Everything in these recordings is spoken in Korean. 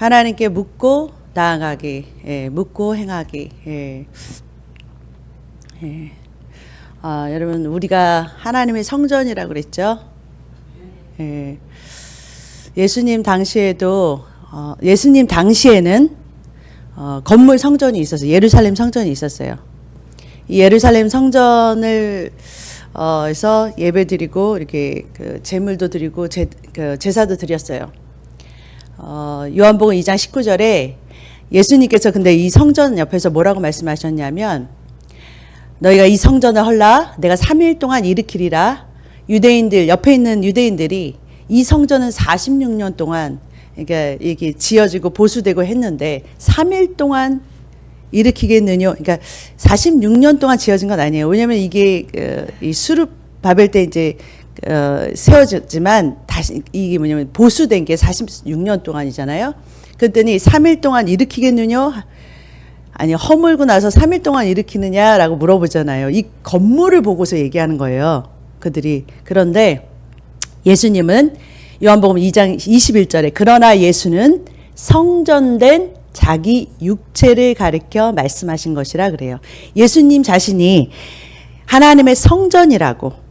하나님께 묻고 나아가기, 묻고 행하기. 여러분, 우리가 하나님의 성전이라고 그랬죠. 예수님 당시에도 예수님 당시에는 건물 성전이 있었어요. 예루살렘 성전이 있었어요. 이 예루살렘 성전을 에서 예배드리고 이렇게 그 제물도 드리고 제사도 드렸어요. 요한복음 2장 19절에 예수님께서 근데 이 성전 옆에서 뭐라고 말씀하셨냐면, 너희가 이 성전을 헐라 내가 3일 동안 일으키리라. 유대인들, 옆에 있는 유대인들이 이 성전은 46년 동안 그러니까 이게 지어지고 보수되고 했는데 3일 동안 일으키겠느냐. 그러니까 46년 동안 지어진 건 아니에요. 왜냐하면 이게 이 수룹 바벨 때 이제 세워졌지만 다시 이게 뭐냐면 보수된 게 46년 동안이잖아요. 그랬더니 3일 동안 일으키겠느냐? 아니, 허물고 나서 3일 동안 일으키느냐라고 물어보잖아요. 이 건물을 보고서 얘기하는 거예요, 그들이. 그런데 예수님은 요한복음 2장 21절에 그러나 예수는 성전된 자기 육체를 가리켜 말씀하신 것이라 그래요. 예수님 자신이 하나님의 성전이라고,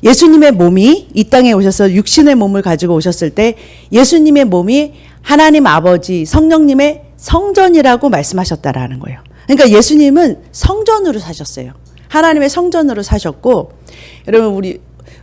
예수님의 몸이 이 땅에 오셔서 육신의 몸을 가지고 오셨을 때 예수님의 몸이 하나님 아버지 성령님의 성전이라고 말씀하셨다라는 거예요. 그러니까 예수님은 성전으로 사셨어요. 하나님의 성전으로 사셨고, 여러분 우리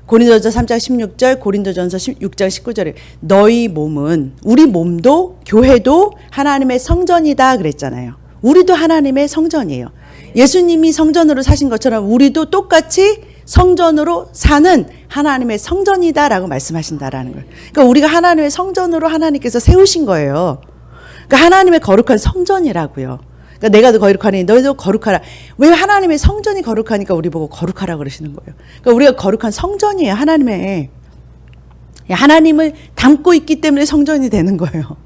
고린도전서 3장 16절, 고린도전서 6장 19절에 너희 몸은, 우리 몸도 교회도 하나님의 성전이다 그랬잖아요. 우리도 하나님의 성전이에요. 예수님이 성전으로 사신 것처럼 우리도 똑같이 성전으로 사는 하나님의 성전이다라고 말씀하신다라는 거예요. 그러니까 우리가 하나님의 성전으로 하나님께서 세우신 거예요. 그러니까 하나님의 거룩한 성전이라고요. 그러니까 내가 거룩하니 너희도 거룩하라. 왜 하나님의 성전이 거룩하니까 우리 보고 거룩하라 그러시는 거예요. 그러니까 우리가 거룩한 성전이에요. 하나님을 담고 있기 때문에 성전이 되는 거예요.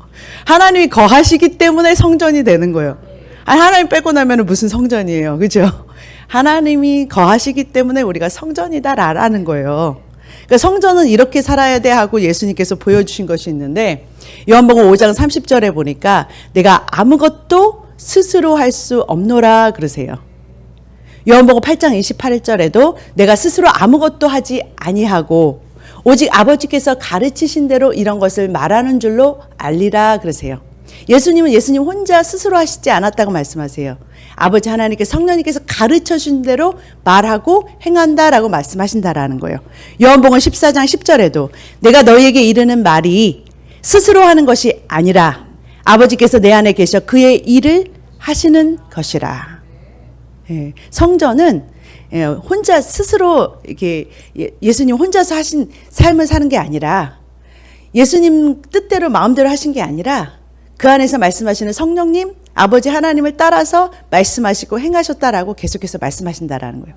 하나님이 거하시기 때문에 성전이 되는 거예요. 하나님 빼고 나면 무슨 성전이에요. 그죠? 하나님이 거하시기 때문에 우리가 성전이다라는 거예요. 그러니까 성전은 이렇게 살아야 돼 하고 예수님께서 보여주신 것이 있는데, 요한복음 5장 30절에 보니까 내가 아무것도 스스로 할 수 없노라 그러세요. 요한복음 8장 28절에도 내가 스스로 아무것도 하지 아니하고 오직 아버지께서 가르치신 대로 이런 것을 말하는 줄로 알리라 그러세요. 예수님은 예수님 혼자 스스로 하시지 않았다고 말씀하세요. 아버지 하나님께서 성령님께서 가르쳐 주신 대로 말하고 행한다라고 말씀하신다라는 거예요. 요한복음 14장 10절에도 내가 너희에게 이르는 말이 스스로 하는 것이 아니라 아버지께서 내 안에 계셔 그의 일을 하시는 것이라. 성전은 혼자 스스로 이렇게 예수님 혼자서 하신 삶을 사는 게 아니라, 예수님 뜻대로 마음대로 하신 게 아니라 그 안에서 말씀하시는 성령님, 아버지 하나님을 따라서 말씀하시고 행하셨다라고 계속해서 말씀하신다라는 거예요.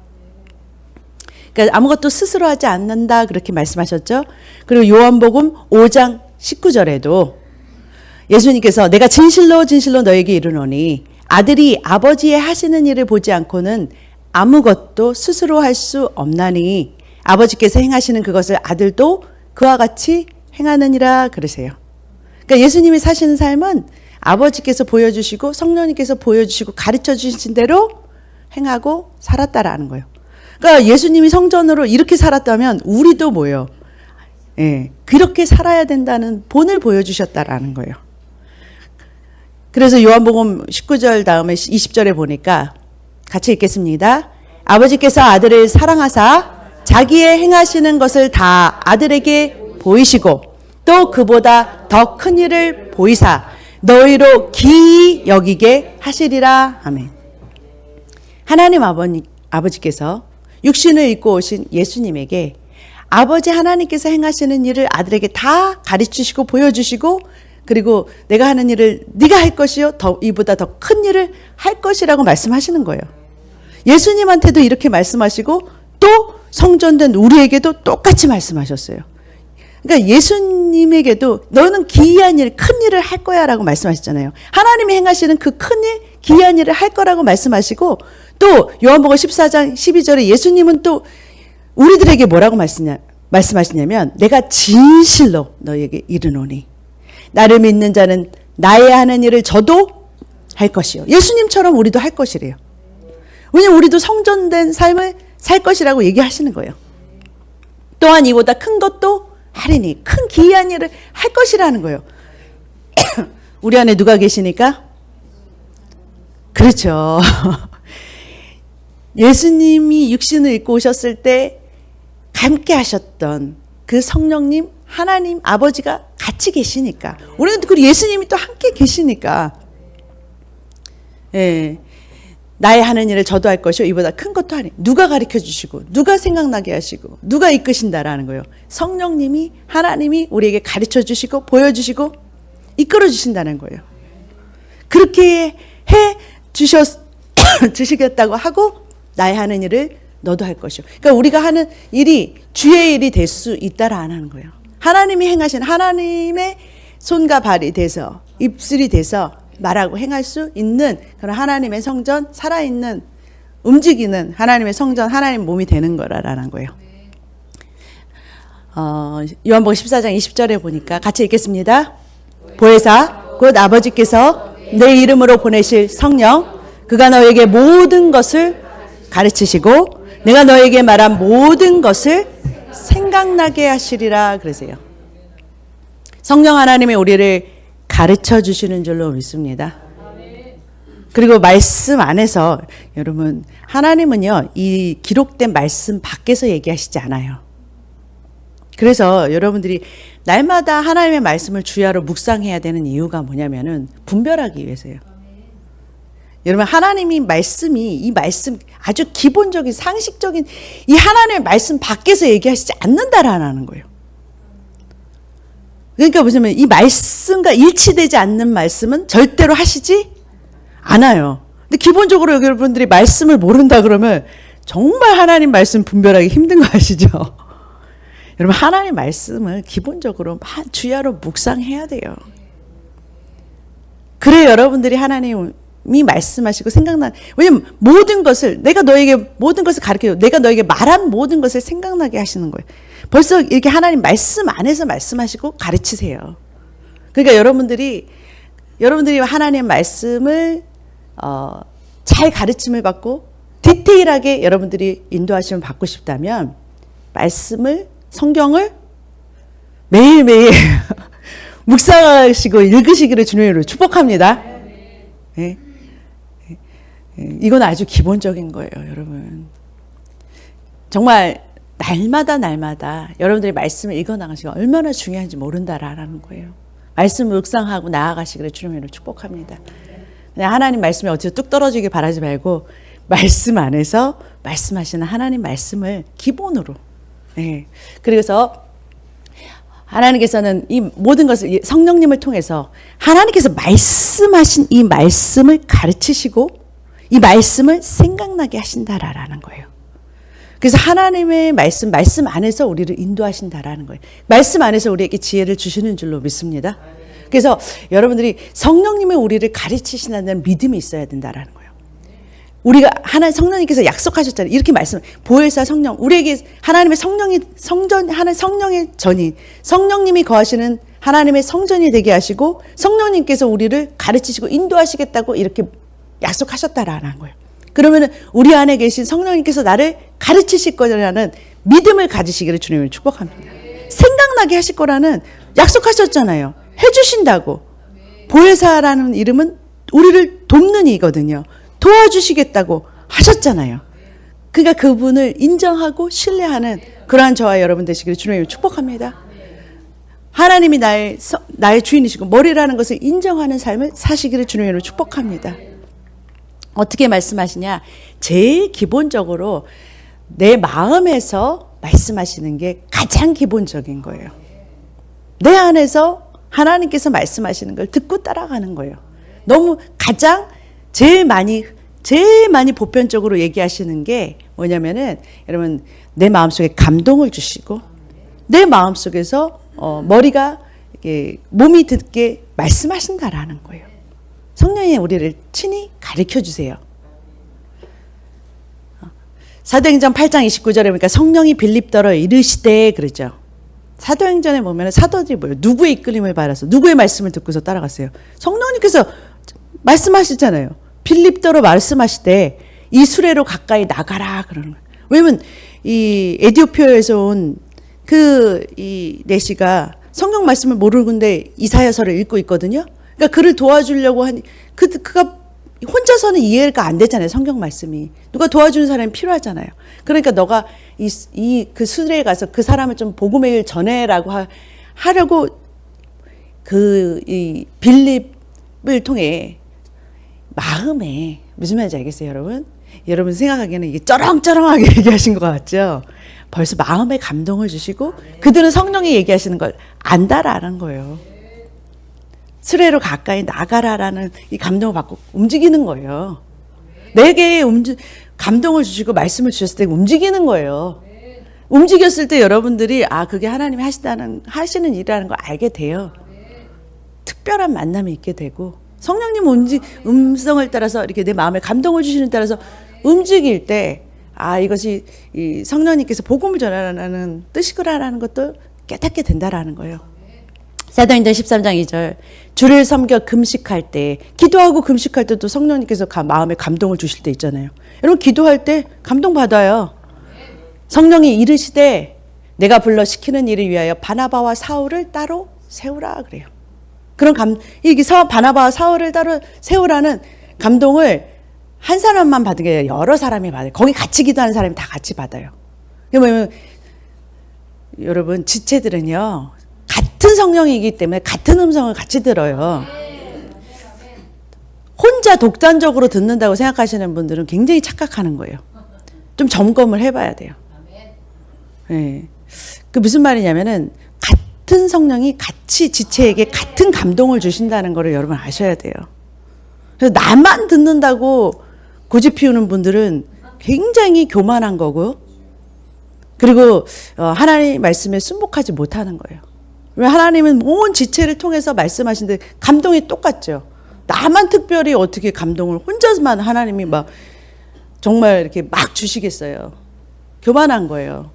그러니까 아무것도 스스로 하지 않는다 그렇게 말씀하셨죠. 그리고 요한복음 5장 19절에도 예수님께서 내가 진실로 진실로 너에게 이르노니 아들이 아버지의 하시는 일을 보지 않고는 아무것도 스스로 할 수 없나니 아버지께서 행하시는 그것을 아들도 그와 같이 행하느니라 그러세요. 그러니까 예수님이 사시는 삶은 아버지께서 보여주시고 성령님께서 보여주시고 가르쳐 주신 대로 행하고 살았다라는 거예요. 그러니까 예수님이 성전으로 이렇게 살았다면 우리도 뭐예요? 그렇게 살아야 된다는 본을 보여주셨다라는 거예요. 그래서 요한복음 19절 다음에 20절에 보니까 같이 읽겠습니다. 아버지께서 아들을 사랑하사 자기의 행하시는 것을 다 아들에게 보이시고 또 그보다 더 큰 일을 보이사 너희로 기이 여기게 하시리라. 아멘. 하나님 아버지께서 육신을 입고 오신 예수님에게 아버지 하나님께서 행하시는 일을 아들에게 다 가르치시고 보여주시고, 그리고 내가 하는 일을 네가 할 것이요 이보다 더 큰 일을 할 것이라고 말씀하시는 거예요. 예수님한테도 이렇게 말씀하시고 또 성전된 우리에게도 똑같이 말씀하셨어요. 그러니까 예수님에게도 너는 기이한 일, 큰 일을 할 거야 라고 말씀하셨잖아요. 하나님이 행하시는 그 큰 일, 기이한 일을 할 거라고 말씀하시고, 또 요한복음 14장 12절에 예수님은 또 우리들에게 뭐라고 말씀하시냐면 내가 진실로 너희에게 이르노니 나를 믿는 자는 나의 하는 일을 저도 할 것이요. 예수님처럼 우리도 할 것이래요. 왜냐하면 우리도 성전된 삶을 살 것이라고 얘기하시는 거예요. 또한 이보다 큰 것도 하리니, 큰 기이한 일을 할 것이라는 거예요. 우리 안에 누가 계시니까? 그렇죠. 예수님이 육신을 입고 오셨을 때 함께 하셨던 그 성령님, 하나님 아버지가 같이 계시니까, 우리는 그 예수님이 또 함께 계시니까, 예, 나의 하는 일을 저도 할 것이요 이보다 큰 것도 하니. 누가 가르쳐 주시고 누가 생각나게 하시고 누가 이끄신다라는 거예요. 성령님이, 하나님이 우리에게 가르쳐 주시고 보여주시고 이끌어 주신다는 거예요. 그렇게 해 주시겠다고 하고 나의 하는 일을 너도 할 것이요. 그러니까 우리가 하는 일이 주의 일이 될 수 있다라는 거예요. 하나님이 행하신, 하나님의 손과 발이 돼서, 입술이 돼서 말하고 행할 수 있는 그런 하나님의 성전, 살아있는, 움직이는 하나님의 성전, 하나님 몸이 되는 거라는 거예요. 요한복음 14장 20절에 보니까 같이 읽겠습니다. 보혜사 곧 아버지께서 내 이름으로 보내실 성령, 그가 너에게 모든 것을 가르치시고 내가 너에게 말한 모든 것을 생각나게 하시리라 그러세요. 성령 하나님이 우리를 가르쳐 주시는 줄로 믿습니다. 그리고 말씀 안에서, 여러분, 하나님은요, 이 기록된 말씀 밖에서 얘기하시지 않아요. 그래서 여러분들이 날마다 하나님의 말씀을 주야로 묵상해야 되는 이유가 뭐냐면은 분별하기 위해서요. 여러분, 하나님이 말씀이, 이 말씀 아주 기본적인 상식적인 이 하나님의 말씀 밖에서 얘기하시지 않는다라는 거예요. 그러니까 보시면 이 말씀과 일치되지 않는 말씀은 절대로 하시지 않아요. 근데 기본적으로 여러분들이 말씀을 모른다 그러면 정말 하나님 말씀 분별하기 힘든 거 아시죠? 여러분, 하나님 말씀을 기본적으로 주야로 묵상해야 돼요. 그래 여러분들이 하나님이 말씀하시고 왜냐면 모든 것을, 내가 너에게 모든 것을 가르쳐요. 내가 너에게 말한 모든 것을 생각나게 하시는 거예요. 벌써 이렇게 하나님 말씀 안에서 말씀하시고 가르치세요. 그러니까 여러분들이 하나님 말씀을 잘 가르침을 받고 디테일하게 여러분들이 인도하심을 받고 싶다면 말씀을, 성경을 매일매일 묵상하시고 읽으시기를 주님으로 축복합니다. 네. 이건 아주 기본적인 거예요, 여러분. 정말 날마다 여러분들이 말씀을 읽어나가시고 얼마나 중요한지 모른다라는 거예요. 말씀을 묵상하고 나아가시기를 주님으로 축복합니다. 그냥 하나님 말씀이 어디서 뚝 떨어지길 바라지 말고 말씀 안에서 말씀하시는 하나님 말씀을 기본으로. 네. 그래서 하나님께서는 이 모든 것을 성령님을 통해서 하나님께서 말씀하신 이 말씀을 가르치시고 이 말씀을 생각나게 하신다라는 거예요. 그래서 하나님의 말씀 안에서 우리를 인도하신다라는 거예요. 말씀 안에서 우리에게 지혜를 주시는 줄로 믿습니다. 그래서 여러분들이 성령님이 우리를 가르치신다는 믿음이 있어야 된다라는 거예요. 우리가 성령님께서 약속하셨잖아요. 이렇게 보혜사 성령, 우리에게 하나님의 성령의 전이, 성령님이 거하시는 하나님의 성전이 되게 하시고 성령님께서 우리를 가르치시고 인도하시겠다고 이렇게 약속하셨다라는 거예요. 그러면은 우리 안에 계신 성령님께서 나를 가르치실 거라는 믿음을 가지시기를 주님을 축복합니다. 생각나게 하실 거라는 약속하셨잖아요. 해주신다고. 보혜사라는 이름은 우리를 돕는 이거든요. 도와주시겠다고 하셨잖아요. 그러니까 그분을 인정하고 신뢰하는 그러한 저와 여러분 되시기를 주님을 축복합니다. 하나님이 나의 주인이시고 머리라는 것을 인정하는 삶을 사시기를 주님으로 축복합니다. 어떻게 말씀하시냐? 제일 기본적으로 내 마음에서 말씀하시는 게 가장 기본적인 거예요. 내 안에서 하나님께서 말씀하시는 걸 듣고 따라가는 거예요. 너무 제일 많이 보편적으로 얘기하시는 게 뭐냐면은, 여러분, 내 마음속에 감동을 주시고 내 마음속에서 머리가 몸이 듣게 말씀하신다라는 거예요. 성령이 우리를 친히 가르쳐 주세요. 사도행전 8장 29절에 보니까 성령이 빌립더러 이르시되 그러죠. 사도행전에 보면 사도들이 뭐예요? 누구의 이끌림을 받아서 누구의 말씀을 듣고서 따라갔어요? 성령님께서 말씀하시잖아요. 빌립도로 말씀하실 때 이스라엘로 가까이 나가라 그러는 거예요. 왜냐면 이 에티오피아에서 온 이 내시가 성경 말씀을 모르는데 이사야서를 읽고 있거든요. 그러니까 그를 도와주려고 하니 그가 혼자서는 이해가 안 되잖아요. 성경 말씀이. 누가 도와주는 사람이 필요하잖아요. 그러니까 너가 그 수레에 가서 그 사람을 좀 복음의 일 전해라고 하려고 이 빌립을 통해 마음에 무슨 말인지 알겠어요, 여러분? 여러분 생각하기에는 이게 쩌렁쩌렁하게 얘기하신 것 같죠? 벌써 마음에 감동을 주시고 그들은 성령이 얘기하시는 걸 안다라는 거예요. 수레로 가까이 나가라라는 이 감동을 받고 움직이는 거예요. 내게 감동을 주시고 말씀을 주셨을 때 움직이는 거예요. 움직였을 때 여러분들이 그게 하나님이 하시는 일이라는 걸 알게 돼요. 특별한 만남이 있게 되고 성령님 음성을 따라서 이렇게 내 마음에 감동을 주시는 따라서 움직일 때 이것이 이 성령님께서 복음을 전하라는 뜻이구나라는 것도 깨닫게 된다라는 거예요. 사도행전 13장 2절 주를 섬겨 금식할 때 기도하고 금식할 때도 성령님께서 마음에 감동을 주실 때 있잖아요. 여러분 기도할 때 감동 받아요. 성령이 이르시되 내가 불러 시키는 일을 위하여 바나바와 사울을 따로 세우라 그래요. 그런 이게 바나바와 사울을 따로 세우라는 감동을 한 사람만 받은 게 아니라 여러 사람이 받아요. 거기 같이 기도하는 사람이 다 같이 받아요. 그러면 여러분 지체들은요 같은 성령이기 때문에 같은 음성을 같이 들어요. 혼자 독단적으로 듣는다고 생각하시는 분들은 굉장히 착각하는 거예요. 좀 점검을 해봐야 돼요. 네. 그 무슨 말이냐면은 같은 성령이 같이 지체에게 같은 감동을 주신다는 거를 여러분 아셔야 돼요. 그래서 나만 듣는다고 고집 피우는 분들은 굉장히 교만한 거고, 그리고 하나님 말씀에 순복하지 못하는 거예요. 왜 하나님은 온 지체를 통해서 말씀하시는데 감동이 똑같죠. 나만 특별히 어떻게 감동을 혼자만 하나님이 막 정말 이렇게 막 주시겠어요. 교만한 거예요.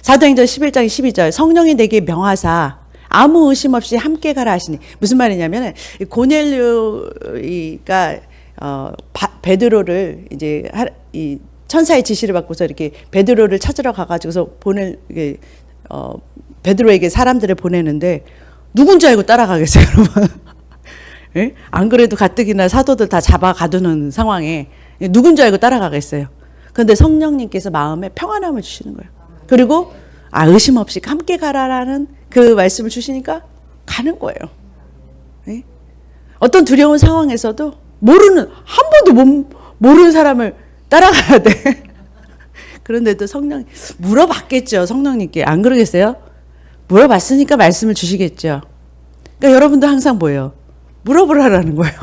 사도행전 11장 12절 성령이 내게 명하사 아무 의심 없이 함께 가라 하시니 무슨 말이냐면 고넬료가 베드로를 이제 이 천사의 지시를 받고서 이렇게 베드로를 찾으러 가가지고서 베드로에게 사람들을 보내는데 누군지 알고 따라가겠어요, 여러분? 예? 안 그래도 가뜩이나 사도들 다 잡아 가두는 상황에 누군지 알고 따라가겠어요. 그런데 성령님께서 마음에 평안함을 주시는 거예요. 그리고 의심 없이 함께 가라라는 그 말씀을 주시니까 가는 거예요. 예? 어떤 두려운 상황에서도 한 번도 모르는 사람을 따라가야 돼. 그런데도 물어봤겠죠, 성령님께. 안 그러겠어요? 물어봤으니까 말씀을 주시겠죠. 그러니까 여러분도 항상 뭐예요? 물어보라라는 거예요.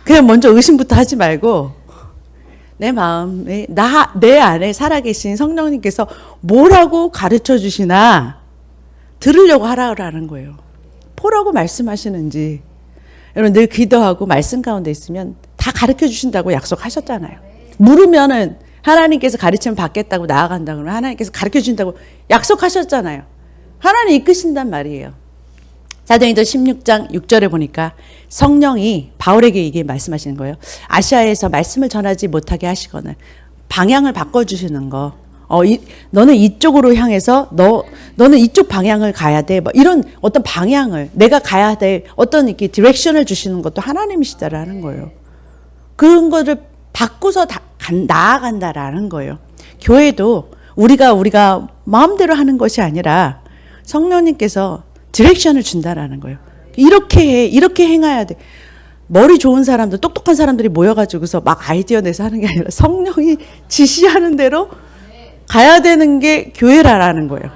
그냥 먼저 의심부터 하지 말고 내 마음에 내 안에 살아계신 성령님께서 뭐라고 가르쳐 주시나 들으려고 하라는 거예요. 뭐라고 말씀하시는지. 여러분 늘 기도하고 말씀 가운데 있으면 다 가르쳐 주신다고 약속하셨잖아요. 물으면은 하나님께서 가르치면 받겠다고 나아간다고 그러면 하나님께서 가르쳐 주신다고 약속하셨잖아요. 하나님 이끄신단 말이에요. 사도행전 16장 6절에 보니까 성령이 바울에게 이게 말씀하시는 거예요. 아시아에서 말씀을 전하지 못하게 하시거나 방향을 바꿔주시는 거. 너는 이쪽으로 향해서 너는 이쪽 방향을 가야 돼. 뭐 이런 어떤 방향을 내가 가야 돼. 어떤 이렇게 디렉션을 주시는 것도 하나님이시다라는 거예요. 그런 거를 바꾸서 나아간다라는 거예요. 교회도 우리가 마음대로 하는 것이 아니라 성령님께서 디렉션을 준다라는 거예요. 이렇게 행해야 돼. 머리 좋은 사람들, 똑똑한 사람들이 모여가지고서 막 아이디어 내서 하는 게 아니라 성령이 지시하는 대로 가야 되는 게 교회라는 거예요.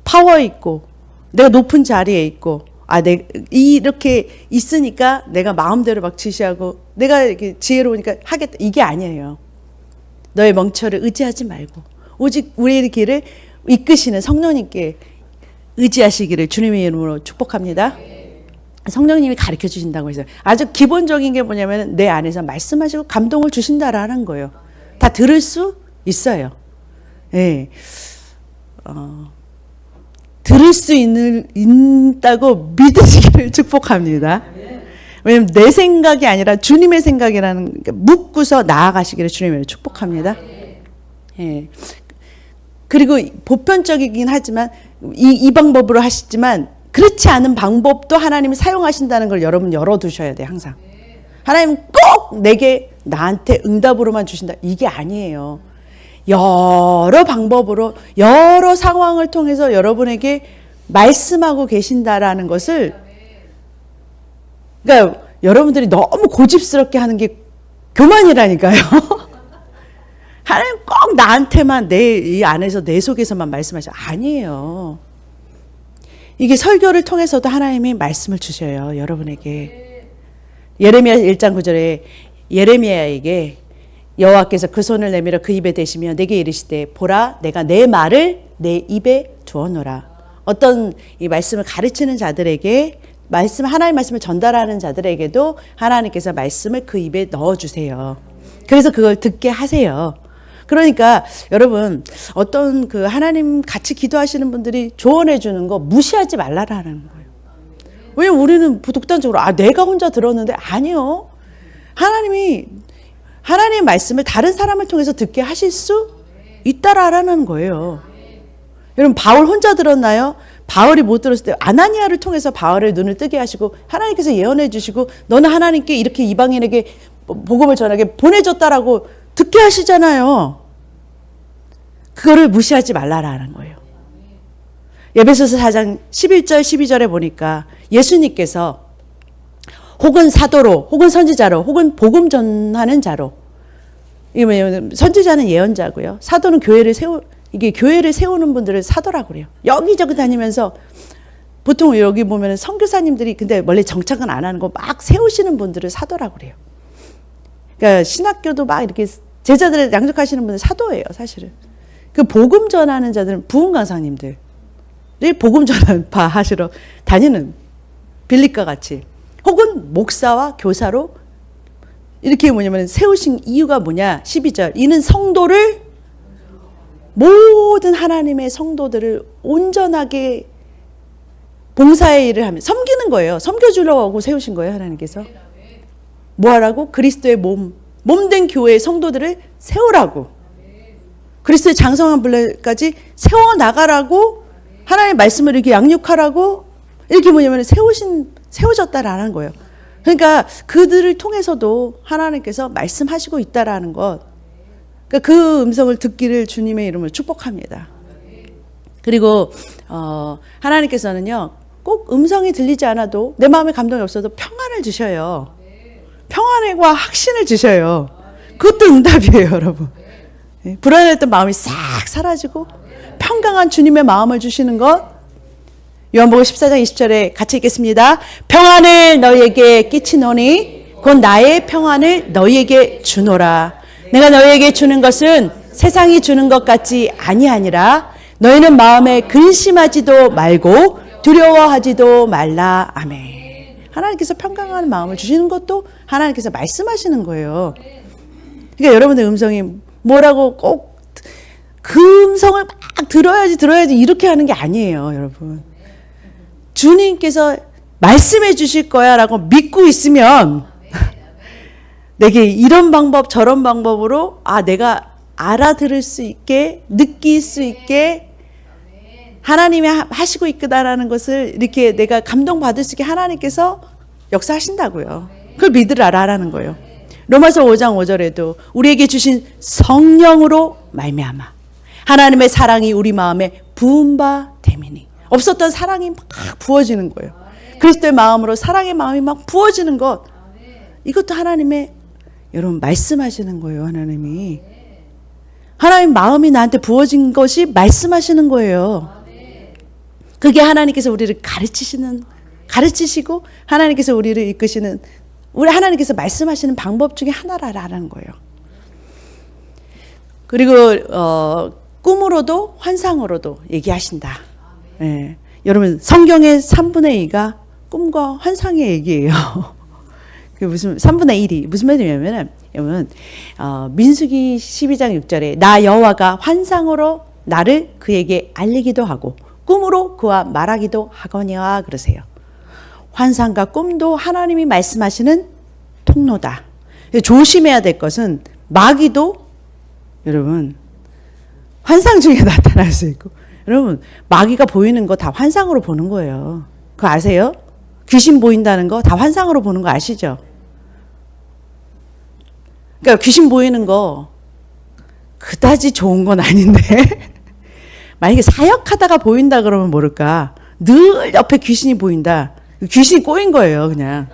파워 있고, 내가 높은 자리에 있고, 이렇게 있으니까 내가 마음대로 막 지시하고, 내가 이렇게 지혜로우니까 하겠다. 이게 아니에요. 너의 멍청이를 의지하지 말고, 오직 우리의 길을 이끄시는 성령님께 의지하시기를 주님의 이름으로 축복합니다. 성령님이 가르쳐 주신다고 했어요. 아주 기본적인 게 뭐냐면 내 안에서 말씀하시고 감동을 주신다라는 거예요. 다 들을 수 있어요. 예. 들을 수 있다고 믿으시기를 축복합니다. 왜냐면 내 생각이 아니라 주님의 생각이라는, 묻고서 나아가시기를 주님을 축복합니다. 예. 그리고 보편적이긴 하지만 이 방법으로 하시지만 그렇지 않은 방법도 하나님이 사용하신다는 걸 여러분 열어두셔야 돼요. 항상 하나님 꼭 나한테 응답으로만 주신다, 이게 아니에요. 여러 방법으로 여러 상황을 통해서 여러분에게 말씀하고 계신다라는 것을, 그러니까 여러분들이 너무 고집스럽게 하는 게 교만이라니까요. 하나님 꼭 나한테만 이 안에서 내 속에서만 말씀하셔. 아니에요. 이게 설교를 통해서도 하나님이 말씀을 주셔요. 여러분에게. 예레미야 1장 9절에 예레미야에게 여호와께서 그 손을 내밀어 그 입에 대시며 내게 이르시되 보라 내가 내 말을 내 입에 두어놓으라. 어떤 이 말씀을 가르치는 자들에게, 하나님의 말씀을 전달하는 자들에게도 하나님께서 말씀을 그 입에 넣어주세요. 그래서 그걸 듣게 하세요. 그러니까 여러분, 어떤 그 하나님 같이 기도하시는 분들이 조언해 주는 거 무시하지 말라라는 거예요. 왜냐면 우리는 독단적으로 내가 혼자 들었는데, 아니요. 하나님의 말씀을 다른 사람을 통해서 듣게 하실 수 있다라는 거예요. 여러분, 바울 혼자 들었나요? 바울이 못 들었을 때 아나니아를 통해서 바울의 눈을 뜨게 하시고 하나님께서 예언해 주시고 너는 하나님께 이렇게 이방인에게 복음을 전하게 보내줬다라고 듣게 하시잖아요. 그거를 무시하지 말라라는 거예요. 에베소서 4장 11절 12절에 보니까 예수님께서 혹은 사도로 혹은 선지자로 혹은 복음 전하는 자로, 이게 뭐냐면 선지자는 예언자고요. 사도는 교회를 세우는 분들을 사도라고 그래요. 여기저기 다니면서, 보통 여기 보면 선교사님들이 근데 원래 정착은 안 하는 거 막 세우시는 분들을 사도라고 그래요. 그러니까 신학교도 막 이렇게 제자들을 양육하시는 분들 사도예요, 사실은. 그 복음 전하는 자들은 부흥 강사님들이 복음 전파 하시러 다니는 빌립과 같이, 혹은 목사와 교사로 이렇게 세우신 이유가 뭐냐? 12절. 이는 성도를, 모든 하나님의 성도들을 온전하게 봉사의 일을 하면 섬기는 거예요. 섬겨주려고 세우신 거예요, 하나님께서. 뭐하라고? 그리스도의 몸된 교회의 성도들을 세우라고. 그리스도의 장성한 분량까지 세워나가라고, 하나님의 말씀을 이렇게 양육하라고, 이렇게 세워졌다라는 거예요. 그러니까 그들을 통해서도 하나님께서 말씀하시고 있다라는 것, 그러니까 그 음성을 듣기를 주님의 이름으로 축복합니다. 그리고 하나님께서는요, 꼭 음성이 들리지 않아도, 내 마음에 감동이 없어도 평안을 주셔요. 평안과 확신을 주셔요. 그것도 응답이에요, 여러분. 불안했던 마음이 싹 사라지고 평강한 주님의 마음을 주시는 것. 요한복음 14장 20절에 같이 읽겠습니다. 평안을 너희에게 끼치노니 곧 나의 평안을 너희에게 주노라. 내가 너희에게 주는 것은 세상이 주는 것 같지 아니하니라. 너희는 마음에 근심하지도 말고 두려워하지도 말라. 아멘. 하나님께서 평강한 마음을 주시는 것도 하나님께서 말씀하시는 거예요. 그러니까 여러분의 음성이 뭐라고 꼭 그 음성을 막 들어야지 이렇게 하는 게 아니에요, 여러분. 주님께서 말씀해 주실 거야 라고 믿고 있으면 내게 이런 방법 저런 방법으로 내가 알아들을 수 있게, 느낄 수 있게 하나님이 하시고 있구나라는 것을 이렇게 내가 감동받을 수 있게 하나님께서 역사하신다고요. 그걸 믿으라라는 거예요. 로마서 5장 5절에도 우리에게 주신 성령으로 말미암아 하나님의 사랑이 우리 마음에 부은 바 됨이니. 없었던 사랑이 막 부어지는 거예요. 그리스도의 마음으로 사랑의 마음이 막 부어지는 것. 이것도 하나님의, 여러분, 말씀하시는 거예요. 하나님이. 하나님 마음이 나한테 부어진 것이 말씀하시는 거예요. 그게 하나님께서 우리를 가르치시고 하나님께서 우리를 이끄시는, 우리 하나님께서 말씀하시는 방법 중에 하나라는 거예요. 그리고 꿈으로도 환상으로도 얘기하신다. 예. 여러분, 성경의 3분의 2가 꿈과 환상의 얘기예요. 그 무슨 3분의 1이 무슨 말이냐면은, 여러분, 민수기 12장 6절에 나 여호와가 환상으로 나를 그에게 알리기도 하고 꿈으로 그와 말하기도 하거니와 그러세요. 환상과 꿈도 하나님이 말씀하시는 통로다. 조심해야 될 것은 마귀도 여러분 환상 중에 나타날 수 있고, 여러분 마귀가 보이는 거 다 환상으로 보는 거예요. 그거 아세요? 귀신 보인다는 거 다 환상으로 보는 거 아시죠? 그러니까 귀신 보이는 거 그다지 좋은 건 아닌데 만약에 사역하다가 보인다 그러면 모를까, 늘 옆에 귀신이 보인다. 귀신이 꼬인 거예요. 그냥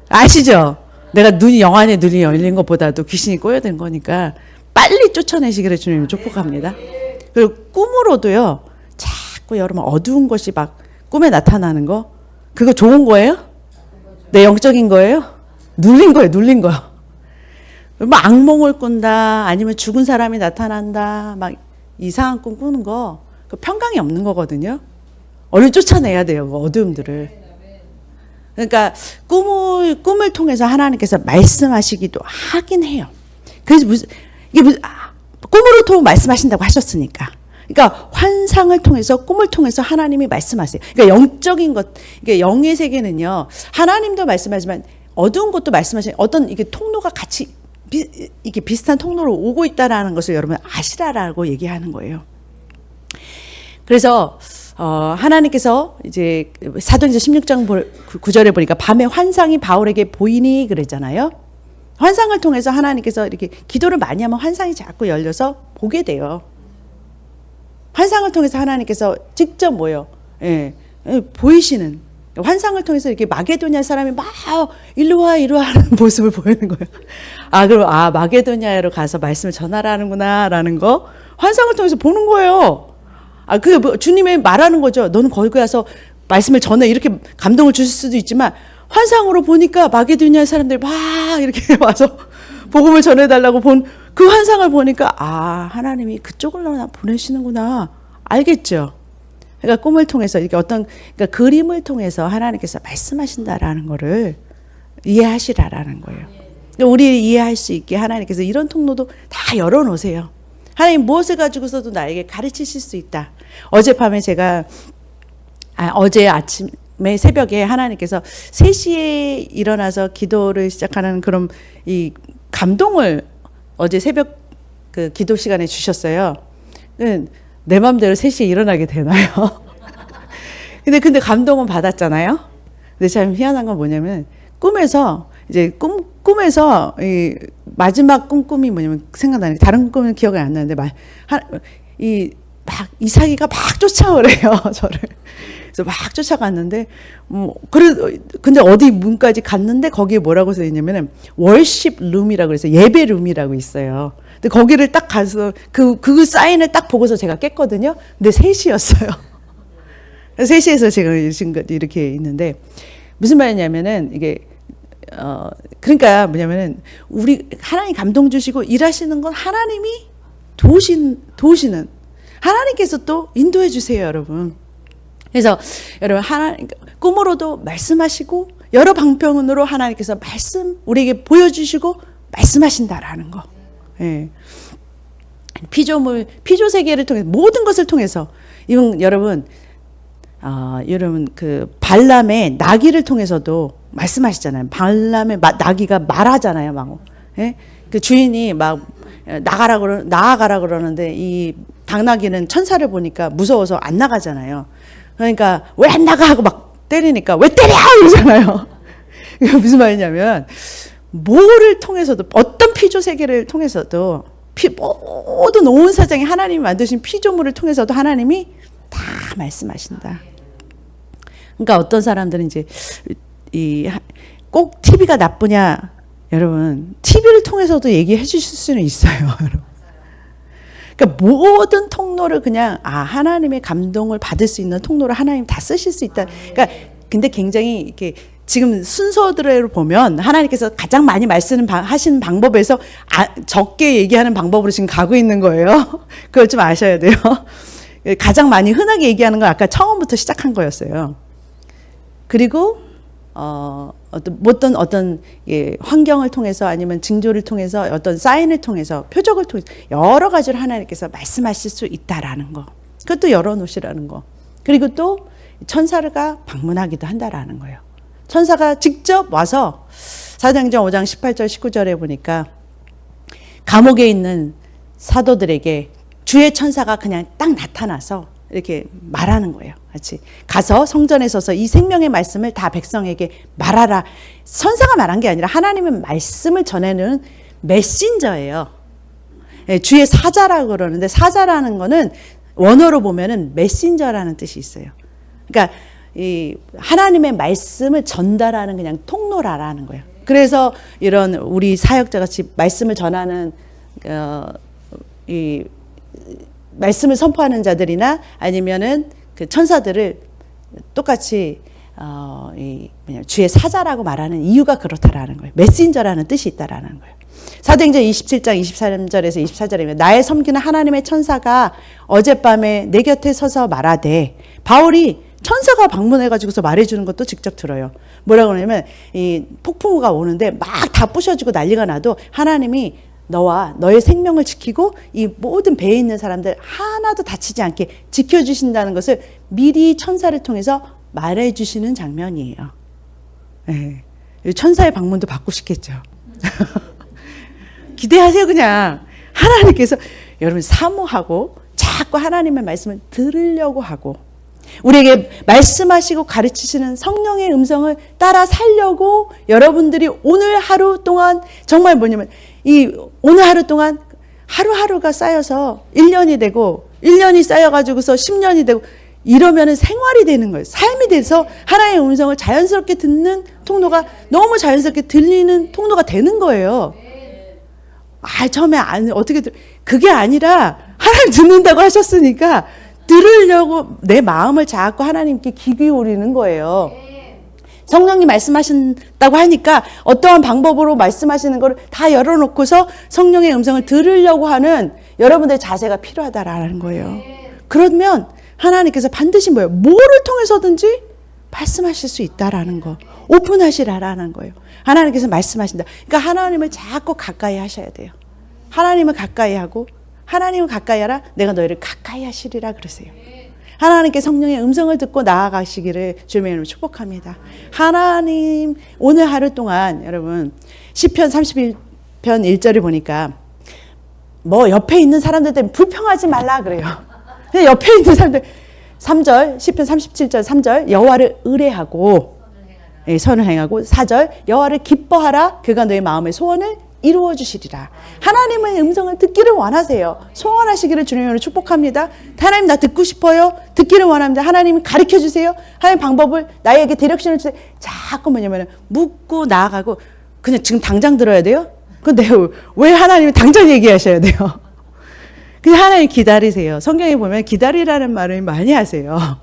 아시죠? 내가 영안에 눈이 열린 것보다도 귀신이 꼬여야 되는 거니까 빨리 쫓아내시기를 주님 축복합니다. 그리고 꿈으로도요, 자꾸 여러분 어두운 것이 막 꿈에 나타나는 거, 그거 좋은 거예요? 내 영적인 거예요? 눌린 거예요. 눌린 거. 막 악몽을 꾼다, 아니면 죽은 사람이 나타난다, 막 이상한 꿈 꾸는 거, 그 평강이 없는 거거든요. 얼른 쫓아내야 돼요, 그 어두움들을. 그러니까 꿈을 통해서 하나님께서 말씀하시기도 하긴 해요. 그래서 꿈으로 말씀하신다고 하셨으니까. 그러니까 환상을 통해서, 꿈을 통해서 하나님이 말씀하세요. 그러니까 영적인 것, 그러니까 영의 세계는요, 하나님도 말씀하지만 어두운 것도 말씀하시는 어떤 이게 통로가 같이 이게 비슷한 통로로 오고 있다라는 것을 여러분 아시라라고 얘기하는 거예요. 그래서 하나님께서 이제 사도행전 16장 9절에 보니까 밤에 환상이 바울에게 보이니 그랬잖아요. 환상을 통해서 하나님께서 이렇게 기도를 많이 하면 환상이 자꾸 열려서 보게 돼요. 환상을 통해서 하나님께서 직접 보이시는, 환상을 통해서 이렇게 마게도냐 사람이 막 일로 와 하는 모습을 보이는 거예요. 그럼 마게도냐로 가서 말씀을 전하라는구나 라는 거 환상을 통해서 보는 거예요. 주님이 말하는 거죠. 너는 거기 가서 말씀을 전해, 이렇게 감동을 주실 수도 있지만 환상으로 보니까 마게도냐 사람들이 막 이렇게 와서 복음을 전해달라고 본 그 환상을 보니까 하나님이 그쪽으로 보내시는구나 알겠죠. 그러니까 꿈을 통해서 이렇게 그러니까 그림을 통해서 하나님께서 말씀하신다라는 거를 이해하시라라는 거예요. 우리 이해할 수 있게 하나님께서 이런 통로도 다 열어놓으세요. 하나님 무엇을 가지고서도 나에게 가르치실 수 있다. 어젯밤에 제가 어제 아침에 새벽에 하나님께서 3시에 일어나서 기도를 시작하는 그런 이 감동을 어제 새벽 그 기도 시간에 주셨어요. 내 맘대로 3시에 일어나게 되나요? 근데 감동은 받았잖아요. 근데 참 희한한 건 뭐냐면 꿈에서 이제 꿈에서 이 마지막 꿈이 뭐냐면 생각나는 게, 다른 꿈은 기억이 안 나는데 이삭이가 막 쫓아오래요, 저를. 그래서 막 쫓아갔는데 근데 어디 문까지 갔는데 거기에 뭐라고 써 있냐면은 월십 룸이라고 해서 예배 룸이라고 있어요. 근데 거기를 딱 가서 그 사인을 딱 보고서 제가 깼거든요. 근데 3시였어요. 3시에서 제가 지금 이렇게 있는데 무슨 말이냐면은 이게 그러니까 뭐냐면은 우리 하나님 감동 주시고 일하시는 건 하나님이 도우시는 하나님께서 또 인도해 주세요, 여러분. 그래서 여러분 꿈으로도 말씀하시고 여러 방편으로 하나님께서 우리에게 보여주시고 말씀하신다라는 거. 예. 피조 세계를 통해 모든 것을 통해서 여러분 그 발람의 나귀를 통해서도 말씀하시잖아요. 발람의 나귀가 말하잖아요, 막. 예? 그 주인이 막 나아가라 그러는데 이 당나귀는 천사를 보니까 무서워서 안 나가잖아요. 그러니까 왜 안 나가 하고 막 때리니까 왜 때려 이러잖아요. 이게 무슨 말이냐면 뭐를 통해서도 어떤 피조 세계를 통해서도 모든 온 세상에 하나님이 만드신 피조물을 통해서도 하나님이 다 말씀하신다. 그러니까 어떤 사람들은 이제 꼭 TV가 나쁘냐, 여러분 TV를 통해서도 얘기해 주실 수는 있어요, 여러분. 그러니까 모든 통로를 그냥 하나님의 감동을 받을 수 있는 통로를 하나님 다 쓰실 수 있다. 그러니까 근데 굉장히 이렇게 지금 순서대로 보면 하나님께서 가장 많이 말씀하시는 방법에서 적게 얘기하는 방법으로 지금 가고 있는 거예요. 그걸 좀 아셔야 돼요. 가장 많이 흔하게 얘기하는 건 아까 처음부터 시작한 거였어요. 그리고 어떤 예, 환경을 통해서 아니면 징조를 통해서 어떤 사인을 통해서 표적을 통해서 여러 가지로 하나님께서 말씀하실 수 있다라는 거. 그것도 열어놓으시라는 거. 그리고 또 천사가 방문하기도 한다라는 거예요. 천사가 직접 와서 사도행전 5장 18절 19절에 보니까 감옥에 있는 사도들에게 주의 천사가 그냥 딱 나타나서 이렇게 말하는 거예요. 같이 가서 성전에 서서 이 생명의 말씀을 다 백성에게 말하라. 천사가 말한 게 아니라 하나님은 말씀을 전해는 메신저예요. 예, 주의 사자라고 그러는데 사자라는 거는 원어로 보면은 메신저라는 뜻이 있어요. 그러니까 이 하나님의 말씀을 전달하는 그냥 통로라라는 거예요. 그래서 이런 우리 사역자 같이 말씀을 전하는 이 말씀을 선포하는 자들이나 아니면은 그 천사들을 똑같이 주의 사자라고 말하는 이유가 그렇다라는 거예요. 메신저라는 뜻이 있다라는 거예요. 사도행전 27장 23절에서 24절에 나의 섬기는 하나님의 천사가 어젯밤에 내 곁에 서서 말하되 바울이 천사가 방문해가지고서 말해주는 것도 직접 들어요. 뭐라고 그러냐면 이 폭풍우가 오는데 막 다 부셔지고 난리가 나도 하나님이 너와 너의 생명을 지키고 이 모든 배에 있는 사람들 하나도 다치지 않게 지켜주신다는 것을 미리 천사를 통해서 말해주시는 장면이에요. 네. 천사의 방문도 받고 싶겠죠. 기대하세요. 그냥 하나님께서 여러분 사모하고 자꾸 하나님의 말씀을 들으려고 하고 우리에게 말씀하시고 가르치시는 성령의 음성을 따라 살려고 여러분들이 오늘 하루 동안 정말 뭐냐면 이 오늘 하루 동안 하루하루가 쌓여서 1년이 되고 1년이 쌓여가지고서 10년이 되고 이러면은 생활이 되는 거예요. 삶이 돼서 하나님의 음성을 자연스럽게 듣는 통로가 너무 자연스럽게 들리는 통로가 되는 거예요. 처음에 어떻게 그게 아니라 하나님 듣는다고 하셨으니까 들으려고 내 마음을 자꾸 하나님께 귀 기울이는 거예요. 성령님 말씀하신다고 하니까 어떠한 방법으로 말씀하시는 걸 다 열어놓고서 성령의 음성을 들으려고 하는 여러분들의 자세가 필요하다라는 거예요. 그러면 하나님께서 반드시 뭐예요? 뭐를 통해서든지 말씀하실 수 있다라는 거. 오픈하시라라는 거예요. 하나님께서 말씀하신다. 그러니까 하나님을 자꾸 가까이 하셔야 돼요. 하나님을 가까이 하고 하나님을 가까이 하라. 내가 너희를 가까이 하시리라 그러세요. 하나님께 성령의 음성을 듣고 나아가시기를 주님의 이름으로 축복합니다. 하나님 오늘 하루 동안 여러분 시편 31편 1절을 보니까 뭐 옆에 있는 사람들 때문에 불평하지 말라 그래요. 옆에 있는 사람들 3절 시편 37절 3절 여호와를 의뢰하고 선을 행하고 4절 여호와를 기뻐하라 그가 너의 마음의 소원을 이루어 주시리라. 하나님의 음성을 듣기를 원하세요. 소원하시기를 주님으로 축복합니다. 하나님 나 듣고 싶어요. 듣기를 원합니다. 하나님 가르쳐 주세요. 하나님 방법을 나에게 디렉션을 주세요. 자꾸 뭐냐면 묻고 나아가고 그냥 지금 당장 들어야 돼요? 근데 왜 하나님이 당장 얘기하셔야 돼요? 그냥 하나님 기다리세요. 성경에 보면 기다리라는 말을 많이 하세요.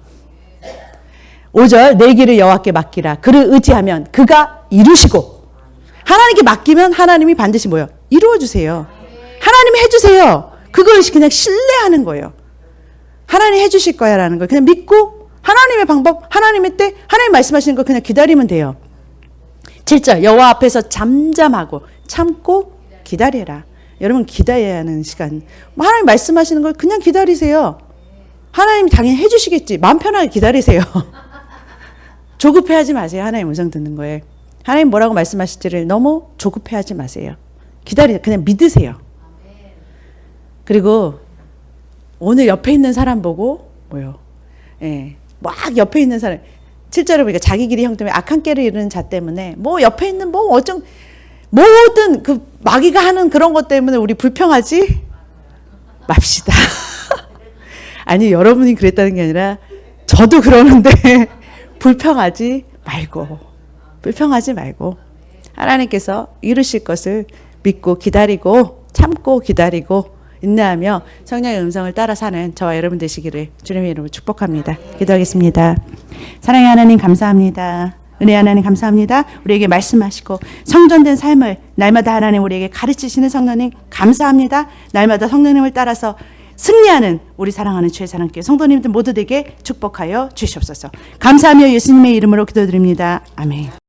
5절 내 길을 여호와께 맡기라. 그를 의지하면 그가 이루시고 하나님께 맡기면 하나님이 반드시 뭐예요? 이루어 주세요. 하나님이 해주세요. 그걸 그냥 신뢰하는 거예요. 하나님 해주실 거야 라는 걸 그냥 믿고 하나님의 방법, 하나님의 때, 하나님 말씀하시는 거 그냥 기다리면 돼요. 7절 여호와 앞에서 잠잠하고 참고 기다려라. 여러분 기다려야 하는 시간. 하나님 말씀하시는 걸 그냥 기다리세요. 하나님이 당연히 해주시겠지. 마음 편하게 기다리세요. 조급해하지 마세요. 하나님 음성 듣는 거에. 하나님 뭐라고 말씀하실지를 너무 조급해하지 마세요. 그냥 믿으세요. 그리고 오늘 옆에 있는 사람 보고 뭐요? 막 옆에 있는 사람 7절에 보니까 자기 길이 형 때문에 악한 깨를 이루는 자 때문에 뭐 옆에 있는 뭐 어쩜 모든 그 마귀가 하는 그런 것 때문에 우리 불평하지 맙시다. 아니 여러분이 그랬다는 게 아니라 저도 그러는데 불평하지 말고 하나님께서 이루실 것을 믿고 기다리고 참고 기다리고 인내하며 성령의 음성을 따라 사는 저와 여러분 되시기를 주님의 이름으로 축복합니다. 기도하겠습니다. 사랑의 하나님 감사합니다. 은혜 하나님 감사합니다. 우리에게 말씀하시고 성전된 삶을 날마다 하나님 우리에게 가르치시는 성령님 감사합니다. 날마다 성령님을 따라서 승리하는 우리 사랑하는 주의 사랑께 성도님들 모두에게 축복하여 주시옵소서. 감사하며 예수님의 이름으로 기도드립니다. 아멘.